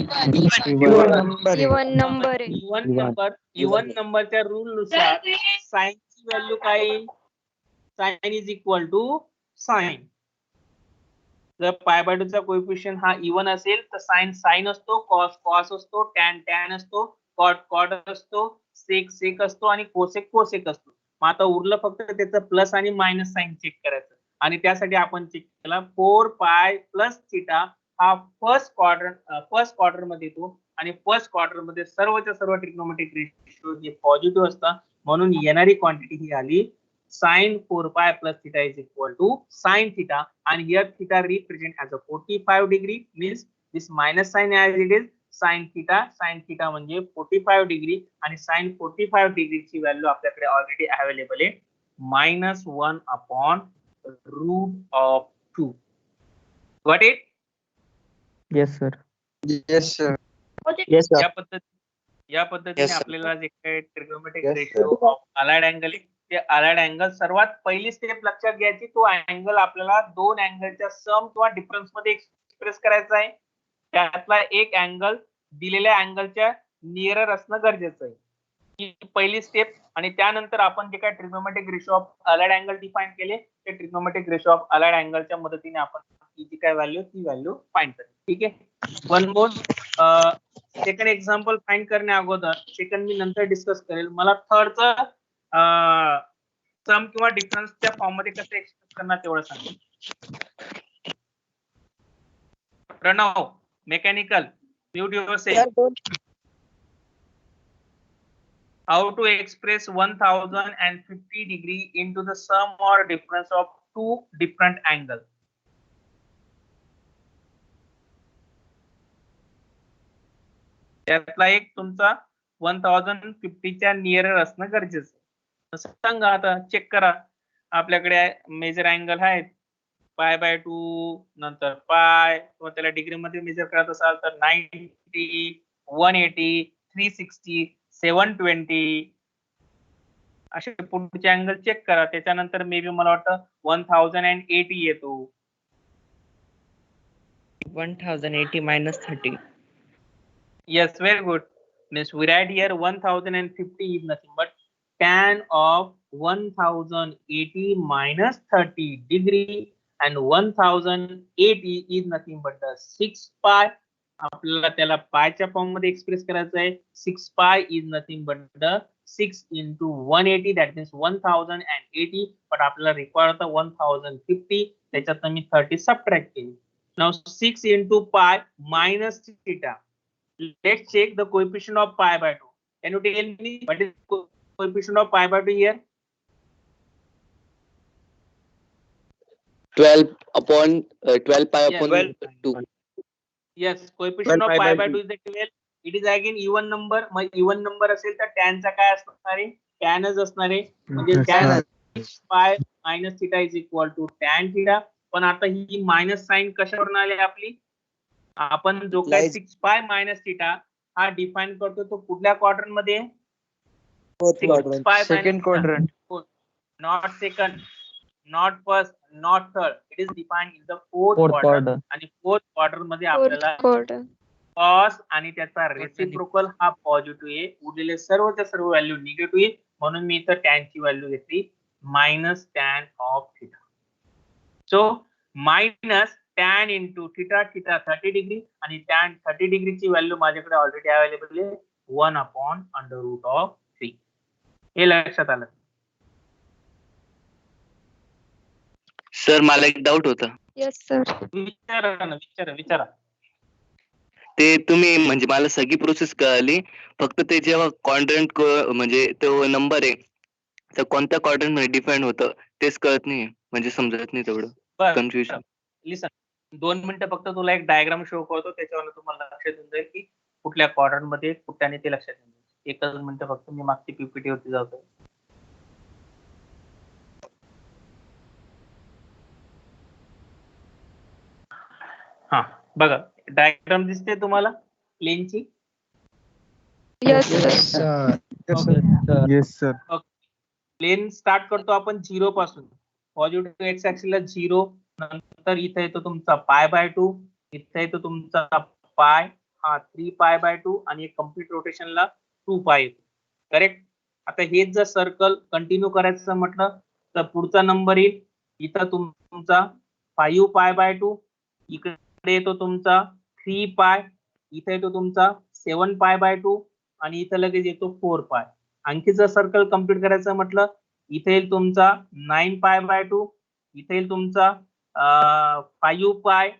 आहे. इव्हन नंबरच्या रूल नुसार साइनची व्हॅल्यू काय येईल? Sine is equal to sine. जर π/2 चा कोएफिशियंट हा इव्हन असेल तर साइन साइन असतो, कॉस कॉस असतो, टॅन टॅन असतो, कॉट कॉट असतो, सेक असतो आणि कोसेक असतो. मग आता उरलं फक्त त्याचं प्लस आणि मायनस साइन चेक करायचं आणि त्यासाठी आपण चेक केला 4 पाय प्लस थिटा हा फर्स्ट क्वार्टर मध्ये येतो आणि फर्स्ट क्वार्टर मध्ये सर्वच्या सर्व ट्रिग्नोमेट्रिक रेशिओ हे पॉझिटिव्ह असतात म्हणून येणारी क्वांटिटी ही आली sin 4 pi plus theta is equal to sin theta and here theta represent as a 45 degree means this minus sign as it is sin theta म्हणजे 45 डिग्री आणि sin 45 डिग्री ची व्हॅल्यू आपल्याकडे ऑलरेडी अवेलेबल आहे -1 upon √2 got it Yes, sir. Yes sir. Yes, sir. या पद्धतीने Yes, sir. आपल्याला जे काही trigonometric Yes, ratio of allied angle ते अलाइड अँगल सर्वात पहिली स्टेप लक्षात घ्यायची तो अँगल आपल्याला दोन अँगलच्या सम किंवा डिफरन्स मध्ये एक्सप्रेस करायचा आहे त्यातला एक अँगल दिलेल्या अँगलच्या नियरर असणं गरजेचं आहे ही पहिली स्टेप आणि त्यानंतर आपण जे काही trigonometric ratio of allied angle define केले ते ट्रिग्नोमेट्रिक रेशिओ ऑफ अलाइड अँगलच्या मदतीने आपण ही जी काय व्हॅल्यू ती व्हॅल्यू फाइंड करू ठीक आहे one more second example find करण्या अगोदर सेकंड मी नंतर डिस्कस करेल मला थर्डचं सम किंवा डिफरन्सच्या फॉर्म मध्ये कसं एक्सप्रेस करणार तेवढं सांग Pranav mechanical mute yourself how to express 1050 degree into the sum or difference of two different angles त्यातला एक तुमचा 1050 च्या नियरर असणं गरजेचं आहे सांगा आता चेक करा आपल्याकडे मेजर अँगल आहेत π/2 नंतर पाय किंवा त्याला डिग्री मध्ये मेजर करत असाल तर 90 180 360 720 असे पुढचे अँगल चेक करा त्याच्यानंतर मे बी मला वाटतं 1080 येतो 1080 minus 30. Yes, very good. Means we write here 1050 is nothing but tan of 1080 minus 30 degree and 1080 is nothing but the 6 pi. आपल्याला त्याला पायच्या फॉर्म मध्ये एक्सप्रेस करायचं आहे 6 pi is nothing but the 6 into 180 that means 1080 but आपल्याला रिक्वायर होता 1050 त्याच्यात मी 30 सबट्रॅक्ट केली now 6 into pi minus theta let's check the coefficient of π/2 can you tell me what is coefficient of π/2 here 12 upon 12 pi Yes, upon 2. yes coefficient of 12 π/2 is the 12 it is again even number मग even number असेल तर tan चा काय असणार आहे tan च असणार आहे म्हणजे tan 6 pi minus theta is equal to tan theta पण आता ही मायनस साइन कशावरून आली आपली आपण जो काही 6 pi minus theta हा डिफाइन करतो तो कुठल्या क्वाड्रंट मध्ये Second quadrant. not second not first not third it is defined in the fourth Fourth quadrant quadrant. आणि फोर्थ क्वार्टर मध्ये Fourth आपल्याला quarter. cos आणि त्याचा रेसिप्रोकल हा पॉझिटिव्ह आहे उरलेले सर्वच्या सर्व व्हॅल्यू निगेटिव्ह आहे म्हणून मी इथं tan ची व्हॅल्यू घेतली minus tan of theta so minus tan into theta 30 degree आणि tan 30 डिग्री ची व्हॅल्यू माझ्याकडे ऑलरेडी अवेलेबल आहे 1/√3 हे लक्षात आलं सर मला एक डाऊट होता Yes, sir. विचारा ते तुम्ही म्हणजे मला सगळी प्रोसेस कळाली फक्त ते जेव्हा क्वाड्रंट म्हणजे तो नंबर आहे तर कोणत्या क्वाड्रंट मध्ये डिफाईन होतं तेच कळत नाही म्हणजे समजत नाही तेवढं बरं कन्फ्युजन लिसन 2 मिनिटं फक्त तुला एक डायग्राम शो करतो त्याच्यावर तुम्हाला लक्षात येऊन जाईल की कुठल्या क्वाड्रंट मध्ये कुठल्याने ते लक्षात येऊन जाईल एकच मिनिटं फक्त मी मागची पीपीटी वरती जातो हा बघा डायग्राम दिसते तुम्हाला प्लेनची Yes, sir. Yes, sir. Plane start करतो आपण 0 पासून पॉझिटिव्ह एक्स ऍक्सिसला 0 नंतर इथे येतो तुमचा π/2 इथे येतो तुमचा पाय हा 3π/2 आणि एक कम्प्लीट रोटेशनला 2π येतो करेक्ट आता हेच जर सर्कल कंटिन्यू करायचं म्हटलं तर पुढचा नंबर येईल इथं तुमचा 5π/2 इकडे येतो तुमचा 3π इथे येतो तुमचा 7π/2 आणि इथं लगेच येतो 4π आणखी जर सर्कल कम्प्लीट करायचं म्हटलं, इथे येईल तुमचा 9π/2, इथे येईल तुमचा 5π,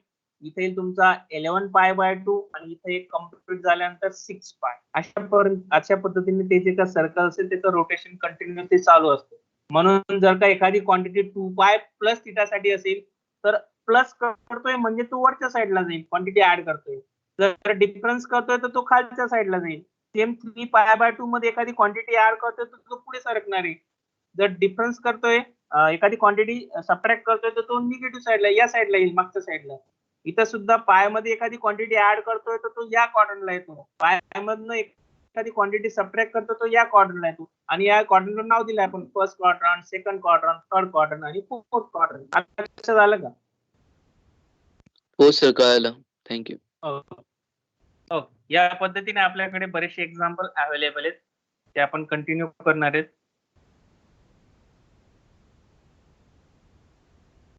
इथे येईल तुमचा 11π/2 आणि इथे एक कम्प्लीट झाल्यानंतर 6π. अशा पद्धतीने ते जे का सर्कल असेल त्याचं रोटेशन कंटिन्युअसली चालू असतं. म्हणून जर का एखादी क्वांटिटी 2π प्लस थिटा साठी असेल तर प्लस करतोय म्हणजे तो वरच्या साईडला जाईल, क्वांटिटी ऍड करतोय. जर डिफरन्स करतोय तर तो खालच्या साईडला जाईल. सेम 3π/2 मध्ये एखादी क्वांटिटी ऍड करतोय तर तो पुढे सरकणार आहे. जर डिफरन्स करतोय, एखादी क्वांटिटी सबट्रॅक्ट करतोय तर तो निगेटिव्ह साईडला, या साईडला येईल, मागच्या साईडला. इथं सुद्धा पाय मध्ये एखादी क्वांटिटी ऍड करतोय तर तो या क्वाड्रंटला येतो. पाय मधनं एखादी क्वांटिटी सबट्रॅक्ट करतो तो या क्वाड्रंटला येतो. आणि या क्वाड्रंटला नाव दिलं आपण first quadrant, second quadrant, third quadrant आणि फोर्थ क्वाड्रंट. आता लक्षात आलं का? हो सर, कळालं. थँक्यू. या पद्धतीने आपल्याकडे बरेचसे एक्झाम्पल अवेलेबल आहेत, ते आपण कंटिन्यू करणार आहेत.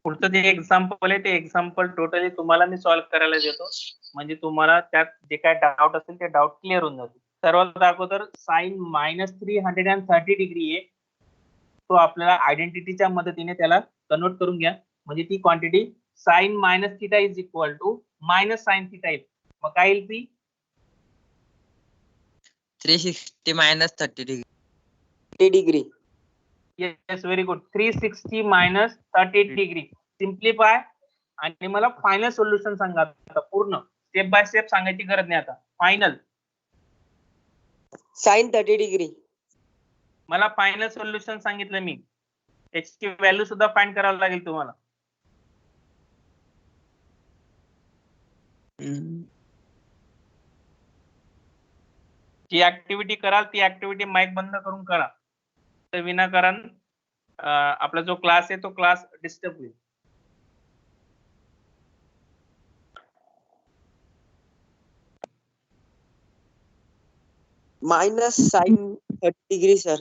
पुढचं जे एक्झाम्पल आहे ते एक्झाम्पल टोटली तुम्हाला मी सॉल्व्ह करायला देतो, म्हणजे तुम्हाला त्यात जे काय डाऊट असेल ते डाऊट क्लिअर होऊन जातील. सर्वात अगोदर साइन -330 डिग्री आहे, तो आपल्याला आयडेंटिटीच्या मदतीने त्याला कन्वर्ट करून घ्या. म्हणजे ती quantity sine minus theta is equal to minus sine theta येईल. मग काय येईल ती? 360 minus 30 degree. Yes, very good. 360 minus 30 degree. Simplify आणि मला फायनल सोल्युशन सांगा. आता पूर्ण स्टेप बाय स्टेप सांगायची गरज नाही. आता फायनल साइन 30 डिग्री. मला फायनल सोल्युशन सांगितलं मी, त्याची व्हॅल्यू सुद्धा फाइंड करावं लागेल तुम्हाला. जी ऍक्टिव्हिटी कराल ती ऍक्टिव्हिटी माईक बंद करून करा, तर विनाकारण आपला जो क्लास आहे तो क्लास डिस्टर्ब होईल. Minus sine 30 degree sir.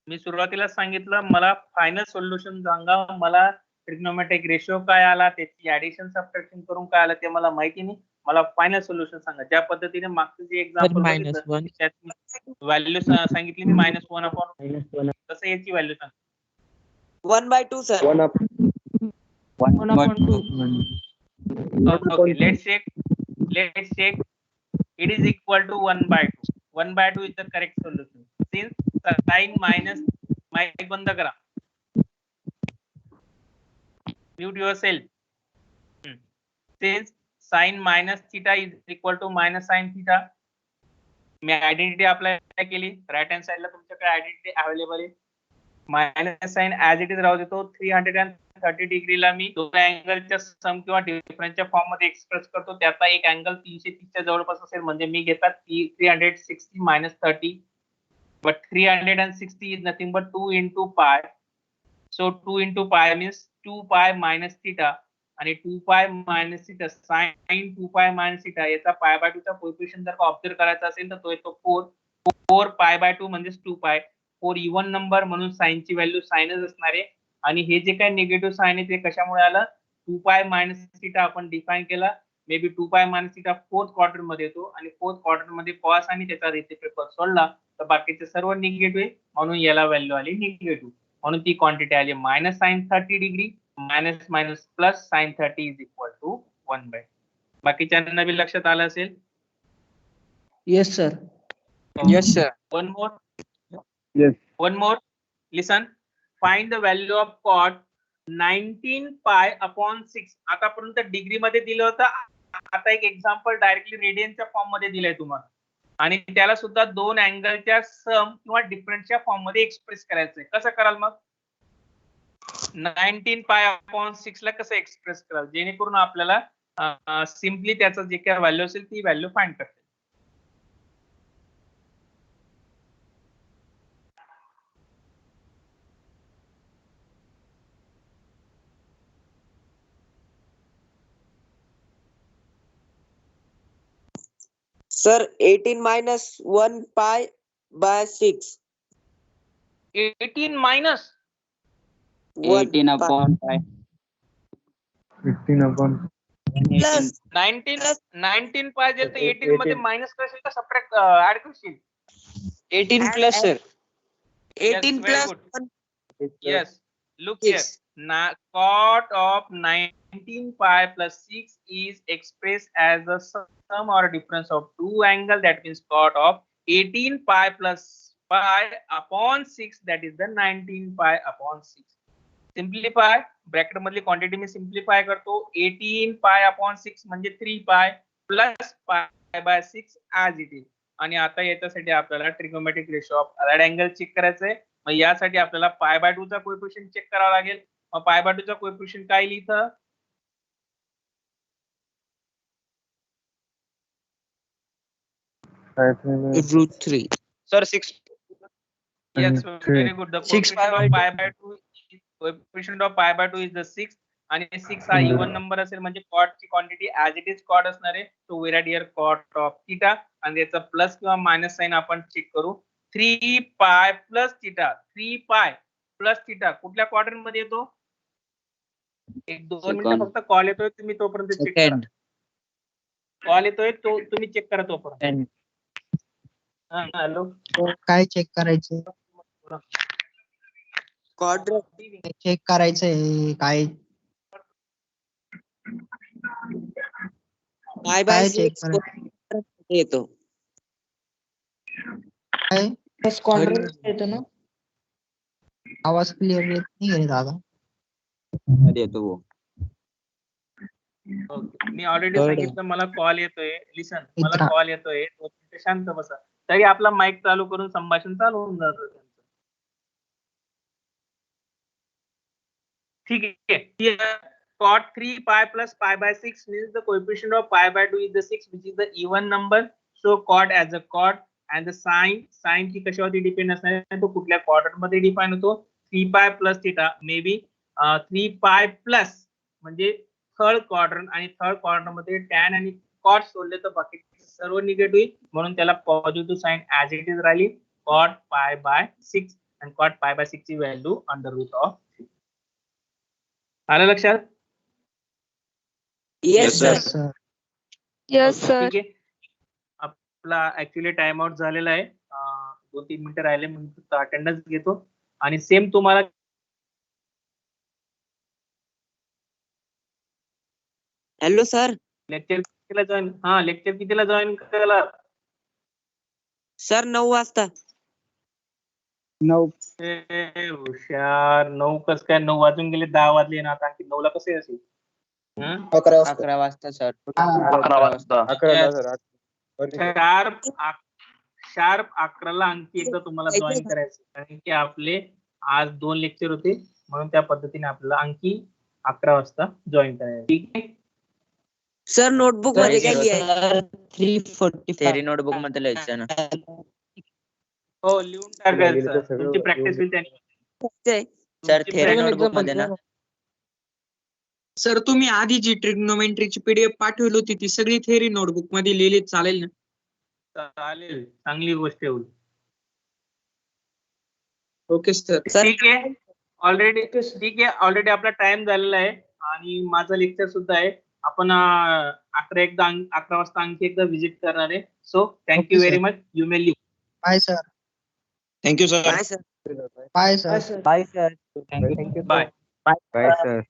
मी सुरुवातीला सांगितलं मला फायनल सोल्युशन सांगा. मला ट्रिग्नोमेट्रिक रेशो काय आला, त्याची ऍडिशन सबट्रॅक्शन करून काय आलं ते मला माहिती नाही. मला फायनल सोल्युशन सांगा. ज्या पद्धतीने मागचं जे एक्झाम्पल बघितलं त्यात व्हॅल्यू सांगितली मी -1/, तसं याची व्हॅल्यू सांगा. 1/2 sir. 1/2. Okay, let's check. It is equal to 1/2. 1/2 is the correct solution. Since sin minus, mic बंद करा. Mute yourself. Since sin minus theta is equal to minus sin theta. मी आयडेंटिटी अप्लाय केली. राईट हँड साइडला तुमच्याकडे आयडेंटिटी अवेलेबल आहे. Minus sine as it is राहू देतो. 330 डिग्रीला मी दोन अँगलच्या सम किंवा डिफरन्सच्या फॉर्म मध्ये एक्सप्रेस करतो. त्याचा एक अँगल 330च्या जवळपास असेल म्हणजे मी घेतात 360 minus 30. But 360 is nothing but 2 into pi. So 2 into pi means 2π minus theta. आणि 2π minus theta sin 2π minus theta याचा π/2 चा कोएफिशिएंट जर का ऑब्झर्व करायचा असेल तर तो येतो 4π/2 म्हणजेच 2π. 4 इव्हन नंबर म्हणून साइनची व्हॅल्यू साइनच असणार आहे. आणि हे जे काही निगेटिव्ह साइन आहे ते कशामुळे आलं? 2π minus theta आपण डिफाइन केला. Maybe 2π minus theta fourth quarter मध्ये येतो आणि फोर्थ क्वार्टर मध्ये कॉस आणि त्याचा रेसिप्रोकल सोडला तर बाकीचे सर्व निगेटिव्ह आहे, म्हणून याला व्हॅल्यू आली निगेटिव्ह. म्हणून ती क्वांटिटी आली minus sine 30 degree minus minus plus sine 30 is equal to 1/. बाकीच्यांना बी लक्षात आलं असेल. Yes sir. Yes sir. One more. Yes. One more. Listen. Find the value of cot 19π/6. आतापर्यंत डिग्री मध्ये दिलं होतं. आता एक एक्झाम्पल डायरेक्टली रेडियनच्या फॉर्म मध्ये दिलंय तुम्हाला, आणि त्याला सुद्धा दोन अँगलच्या सम किंवा डिफरन्सच्या फॉर्म मध्ये एक्सप्रेस करायचंय. कसं कराल मग? 19π/6 ला कसं एक्सप्रेस कराल जेणेकरून आपल्याला सिम्पली त्याचं जे काय व्हॅल्यू असेल ती व्हॅल्यू फाइंड करता. Sir 18 minus 1π/6. 18 minus 18 upon 5. 15 upon plus 19 पाहिजे तर 18 मध्ये मायनस करशील का सबट्रॅक्ट ऍड करशील? 18 plus sir. 18 very plus good. 1 Yes. Look here. Yes. Now, cot of 19 pi plus 6 is expressed as the sum or difference of two angles. That means cot of 18 pi plus pi upon 6. That is the 19 pi upon 6. Simplify bracket मधली क्वांटिटी मी सिम्प्लिफाय करतो. 18 पाय अपॉन 6 म्हणजे 3 पाय प्लस पाय बाय 6 ऍज इट इज. आणि आता याच्यासाठी आपल्याला trigonometric ratio of right angle check करायचंय. मग यासाठी आपल्याला पाय बाय 2 चा कोएफिशियंट चेक करावा लागेल. मग पाय बाय 2 चा कोएफिशियंट काय लिहितं? √3. Sir 6. Yes, three. very good. The 6 coefficient of pi by 2 is coefficient of pi by 2 is the 6 आणि 6 हा इवन नंबर असेल म्हणजे कॉट ची quantity as it is cot असणार आहे. So we write here cot of theta आणि याचा प्लस किंवा मायनस साइन आपण चेक करू. 3 पाय प्लस थीटा. 3 पाय प्लस थीटा कुठल्या क्वाड्रंट मध्ये येतो? एक 2 मिनिटं Second. फक्त कॉल येतोय, तुम्ही तोपर्यंत चेक करा. Second. कॉल येतोय तो तुम्ही चेक करा तोपर्यंत. हॅलो. काय चेक करायचं? quadrant चेक करायचंय काय? pi by काय 6 चेक करायचं? येतो. काय क्वाड्रंट येतो ना. आवाज क्लिअर येत नाही दादा. येतो. ओके. मी ऑलरेडी Third. सांगितलं मला कॉल येतोय. लिसन, मला इथं. कॉल येतोय. शांत बसा. तरी आपला माईक चालू करून संभाषण चालू होऊन जातं त्यांचं. ठीक आहे. Cot 3 pi plus pi by 6 means the coefficient of pi by 2 is the 6, which is the even number. So cot as a cot and the sin ची कशावरती डिपेंड असणार आहे? तो कुठल्या क्वाड्रंट मध्ये डिफाइन होतो? 3 pi plus theta may be 3 pi plus म्हणजे थर्ड क्वाड्रंट आणि थर्ड क्वाड्रंट मध्ये टॅन आणि कॉट सोडले तर बाकी सर्व निगेटिव्ह म्हणून त्याला positive sign as it is राहिली. कॉट पाय बाय 6 आणि कॉट पाय बाय 6 ची व्हॅल्यू अंडर रूट ऑफ. आलं लक्षात? Yes, sir. Sir Yes, sir. ठीक आहे. आपला ऍक्च्युली टाइम आउट झालेला आहे. 2-3 मिनिटं राहिले म्हणून अटेंडन्स घेतो आणि सेम तुम्हाला Hello, sir. लेक्चर कितीला जॉईन करायला? Sir 9 वाजता. हुशार. 9 कस काय? 9 वाजून गेले, 10 वाजले ना आता आणखी 9 ला कसे असेल? 11 वाजता सर. 11 वाजता. 11 सर. शार्प 11ला आणखी एकदा तुम्हाला जॉईन करायचं कारण की आपले आज 2 लेक्चर होते म्हणून त्या पद्धतीने आपल्याला आणखी 11 वाजता जॉईन करायचं. ठीक आहे. सर नोटबुक मध्ये काय लिहायचं? 3:45. थेरी नोटबुक मध्ये लिहायचं ना. हो, लिहून टाकायचं. तुमची प्रॅक्टिस होईल त्याने. सर थेरी नोटबुक मध्ये ना. सर तुम्ही आधी जी ट्रिग्नोमेट्रीची पीडीएफ पाठवली होती ती सगळी थेरी नोटबुक मध्ये लिहिली चालेल ना? चालेल, चांगली गोष्ट होईल. Okay sir. ठीक आहे. ऑलरेडी आपला टाइम झालेला आहे आणि माझं लेक्चर सुद्धा आहे. आपण 11 वाजता आणखी एकदा व्हिजिट करणार आहे. So thank you very much. You may leave. Bye sir. Thank you sir. काय sir? Bye sir. Bye sir. Bye. Bye sir.